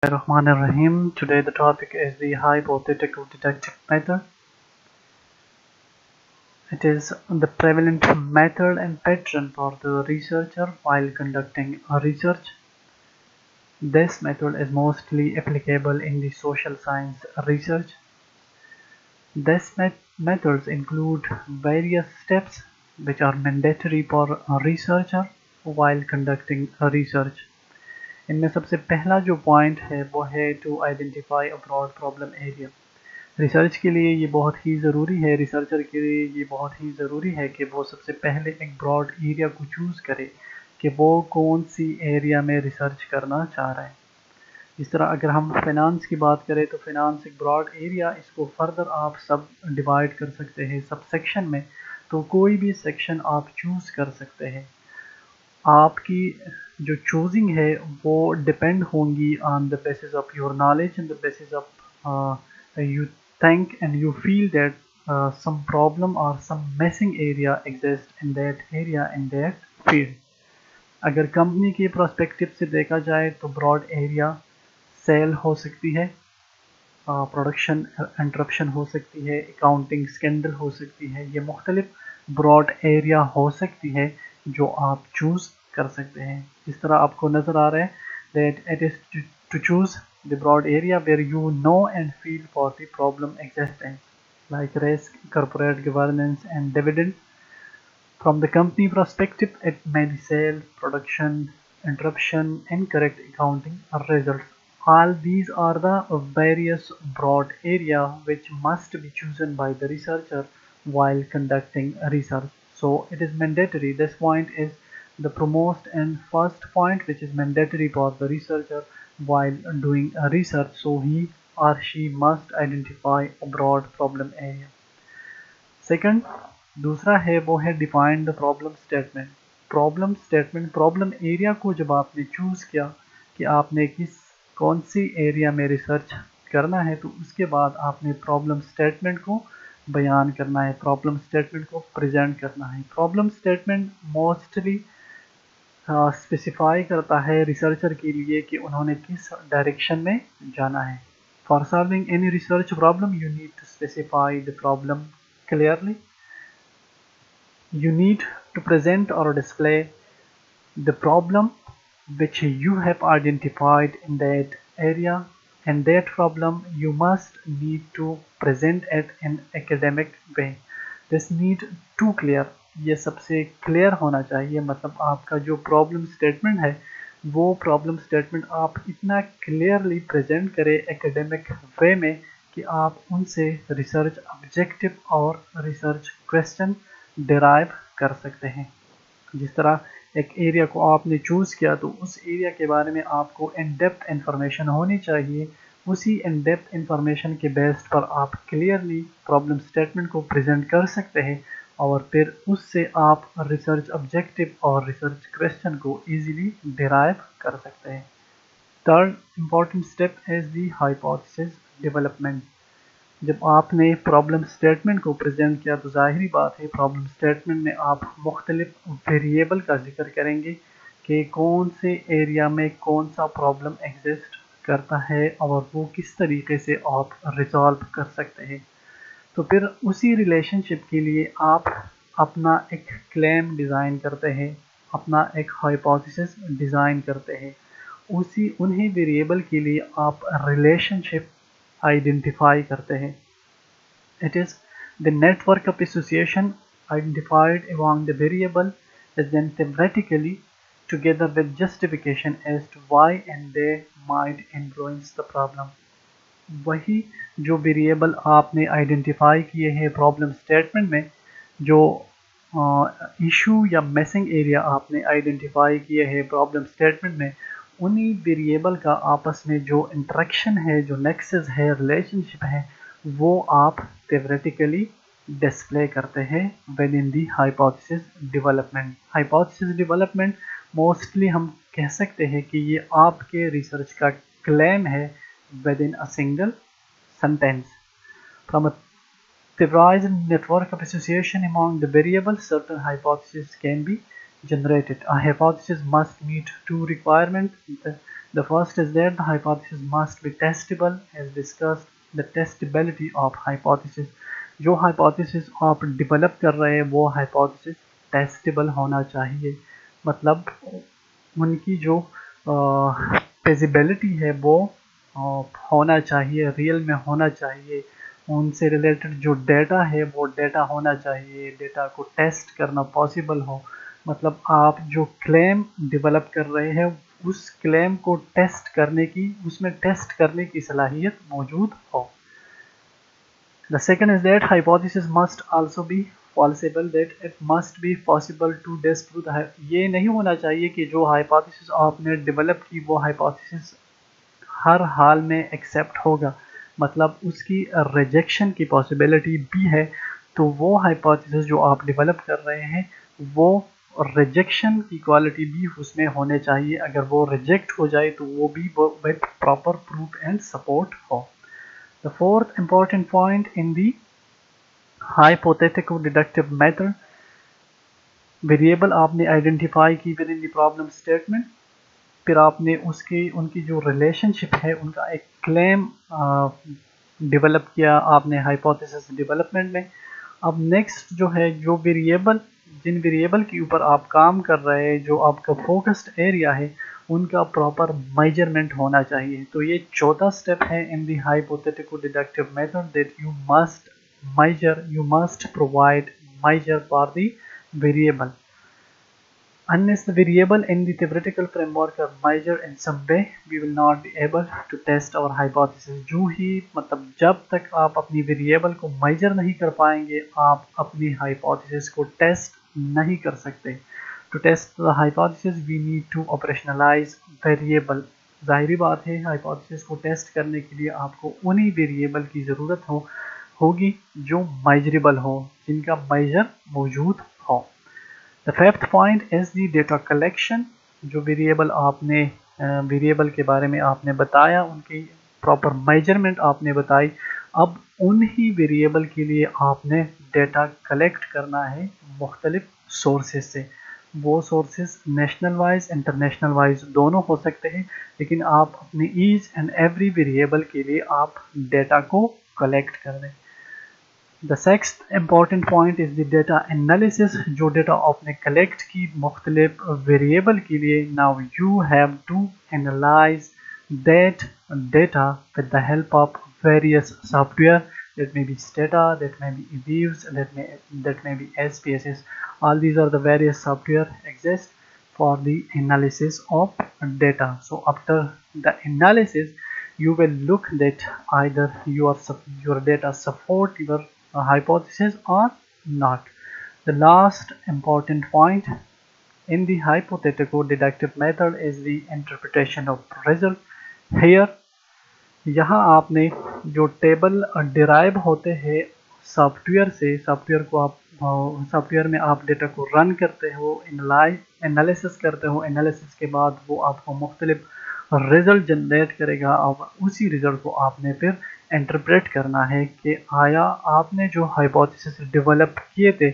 Rahim. Today the topic is the hypothetical deductive method. It is the prevalent method and pattern for the researcher while conducting a research. This method is mostly applicable in the social science research. These methods include various steps which are mandatory for a researcher while conducting a research. इनमें सबसे पहला जो point है वो है to identify a broad problem area. Research के लिए ये बहुत ही ज़रूरी है, रिसर्चर के लिए ये बहुत ही ज़रूरी है कि वो सबसे पहले एक ब्रॉड एरिया को चूज़ करे कि वो कौन सी एरिया में रिसर्च करना चाह रहे हैं। इस तरह अगर हम फाइनेंस की बात करें तो फाइनेंस एक ब्रॉड एरिया, इसको फर्दर आप सब डिवाइड कर सकते हैं सब सेक्शन में, तो कोई भी सेक्शन आप चूज़ कर सकते हैं। आपकी जो चूजिंग है वो डिपेंड होंगी on the basis of your knowledge and the basis of you think and you feel that some problem or some missing area exists in that area in that field। अगर company के prospective से देखा जाए तो broad area cell हो सकती है, production interruption हो सकती है, अकाउंटिंग स्कैंडल हो सकती है। ये मुख्तलिफ ब्रॉड एरिया हो सकती है जो आप चूज़ कर सकते हैं। जिस तरह आपको नज़र आ रहा है that it is to choose the broad area where you know and feel for the problem existence like risk, corporate governance and dividend। From the company perspective, it may be sale, production, interruption, incorrect accounting results. All these are the various broad area which must be chosen by the researcher while conducting research. So it is mandatory. This point is the promost and first point which is mandatory for the researcher while doing a research. So he or she must identify a broad problem area. Second दूसरा है वो है define the problem statement. Problem area को जब आपने choose किया कि आपने कौन सी एरिया में रिसर्च करना है, तो उसके बाद आपने प्रॉब्लम स्टेटमेंट को बयान करना है, प्रॉब्लम स्टेटमेंट को प्रेजेंट करना है। प्रॉब्लम स्टेटमेंट मोस्टली स्पेसिफाई करता है रिसर्चर के लिए कि उन्होंने किस डायरेक्शन में जाना है। For solving any research problem you need to specify the problem clearly। You need to present or display the problem which you have identified in that area, and that problem you must need to present it in academic way। This need too clear, ये सबसे clear होना चाहिए। मतलब आपका जो problem statement है वो problem statement आप इतना क्लियरली प्रेजेंट करें एकेडमिक वे में कि आप उनसे रिसर्च ऑब्जेक्टिव और रिसर्च क्वेश्चन डिराइव कर सकते हैं। जिस तरह एक एरिया को आपने चूज़ किया तो उस एरिया के बारे में आपको इन डेप्थ इंफॉर्मेशन होनी चाहिए। उसी इन डेप्थ इंफॉर्मेशन के बेस्ड पर आप क्लियरली प्रॉब्लम स्टेटमेंट को प्रेजेंट कर सकते हैं और फिर उससे आप रिसर्च ऑब्जेक्टिव और रिसर्च क्वेश्चन को इजीली डिराइव कर सकते हैं। Third important step is the hypothesis development. जब आपने प्रॉब्लम स्टेटमेंट को प्रेजेंट किया तो जाहिर बात है प्रॉब्लम स्टेटमेंट में आप मुख्तलिफ वेरिएबल का जिक्र करेंगे कि कौन से एरिया में कौन सा प्रॉब्लम एग्जिस्ट करता है और वो किस तरीके से आप रिजॉल्व कर सकते हैं। तो फिर उसी रिलेशनशिप के लिए आप अपना एक क्लेम डिज़ाइन करते हैं, अपना एक हाइपोथेसिस डिज़ाइन करते हैं। उन्हीं वेरिएबल के लिए आप रिलेशनशिप आइडेंटिफाई करते हैं। It is the network of association identified among the variable is then theoretically together with justification as to why and they might influence the problem। वही जो वेरिएबल आपने आइडेंटिफाई किए हैं प्रॉब्लम स्टेटमेंट में, जो issue या मिसिंग एरिया आपने identify किए हैं प्रॉब्लम स्टेटमेंट में, उन्हीं वेरिएबल का आपस में जो इंटरेक्शन है, जो नेक्सस है, रिलेशनशिप है, वो आप थ्योरेटिकली डिस्प्ले करते हैं with in the hypothesis development. Hypothesis development mostly हम कह सकते हैं कि ये आपके रिसर्च का क्लेम है within a single sentence। From a theorized network of association among the variables, certain hypotheses can be generated। A hypothesis must meet two requirements: The first is that the hypothesis must be testable as discussed. The testability of hypothesis, जो hypothesis आप develop कर रहे हैं वो hypothesis testable होना चाहिए, मतलब उनकी जो feasibility है वो होना चाहिए, रियल में होना चाहिए, उनसे रिलेटेड जो डेटा है वो डेटा होना चाहिए, डेटा को टेस्ट करना पॉसिबल हो, मतलब आप जो क्लेम डेवलप कर रहे हैं उस क्लेम को टेस्ट करने की, उसमें टेस्ट करने की सलाहियत मौजूद हो। The second is that hypothesis must also be falsifiable, that it must be possible to disprove the, ये नहीं होना चाहिए कि जो hypothesis आपने डेवलप की वो hypothesis हर हाल में एक्सेप्ट होगा, मतलब उसकी रिजेक्शन की पॉसिबिलिटी भी है, तो वो हाइपोथेसिस जो आप डेवलप कर रहे हैं वो रिजेक्शन की क्वालिटी भी उसमें होने चाहिए, अगर वो रिजेक्ट हो जाए तो वो भी with proper proof and support हो। The fourth important point in the hypothetical deductive method, variable आपने आइडेंटिफाई की within the problem statement, फिर आपने उनकी जो रिलेशनशिप है उनका एक क्लेम डेवलप किया आपने हाइपोथेसिस डेवलपमेंट में। अब नेक्स्ट जो है, जो वेरिएबल, जिन वेरिएबल के ऊपर आप काम कर रहे हैं, जो आपका फोकस्ड एरिया है, उनका प्रॉपर मेजरमेंट होना चाहिए। तो ये चौथा स्टेप है in the hypothetical deductive method, that you must measure, you must provide measure for the variable. Unless the variable in the theoretical framework are measured in some way, we will not be able to test our hypothesis. जो ही मतलब जब तक आप अपनी variable को measure नहीं कर पाएंगे, आप अपनी hypothesis को टेस्ट नहीं कर सकते। To test the hypothesis, we need to operationalize variable. जाहिरी बात है, hypothesis को टेस्ट करने के लिए आपको उन्हीं वेरिएबल की ज़रूरत होगी जो measurable हो, जिनका measure मौजूद हो। The fifth point is the data collection, जो वेरिएबल आपने वेरिएबल के बारे में आपने बताया, उनकी प्रॉपर मेजरमेंट आपने बताई, अब उन्हीं वेरिएबल के लिए आपने डेटा कलेक्ट करना है मुख्तलिफ सोर्सेज से। वो sources national wise international wise दोनों हो सकते हैं, लेकिन आप अपने ईच एंड एवरी वेरिएबल के लिए आप डेटा को कलेक्ट कर दें। The sixth important point is the data analysis, जो डेटा आपने कलेक्ट की मुख्तलिफ वेरिएबल के लिए, now you have to analyze that data with the help of various software, that may be Stata, that may be eViews, that may be SPSS. All these are the various software exist for the analysis of data. So after the analysis, you will look that either your data support your hypothesis or not. The last important point in the hypothetical deductive method is the interpretation of result. Here, यहाँ आपने जो table derive होते हैं software से, software में आप data को run करते हो, एनालिसिस करते हो, एनालिसिस के बाद वो आपको मुख्तलिफ रिजल्ट जनरेट करेगा, और उसी रिजल्ट को आपने फिर इंटरप्रेट करना है कि आया आपने जो हाइपोथेसिस डेवलप किए थे,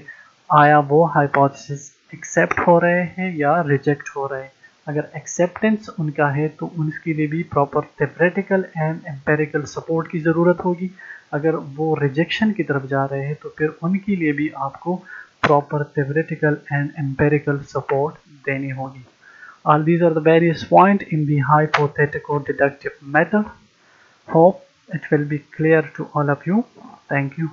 आया वो हाइपोथेसिस एक्सेप्ट हो रहे हैं या रिजेक्ट हो रहे हैं। अगर एक्सेप्टेंस उनका है तो उसके लिए भी proper theoretical and empirical support की ज़रूरत होगी, अगर वो रिजेक्शन की तरफ जा रहे हैं तो फिर उनके लिए भी आपको proper theoretical and empirical support देनी होगी। All these are the various points in the hypothetical deductive method. Hope it will be clear to all of you. Thank you.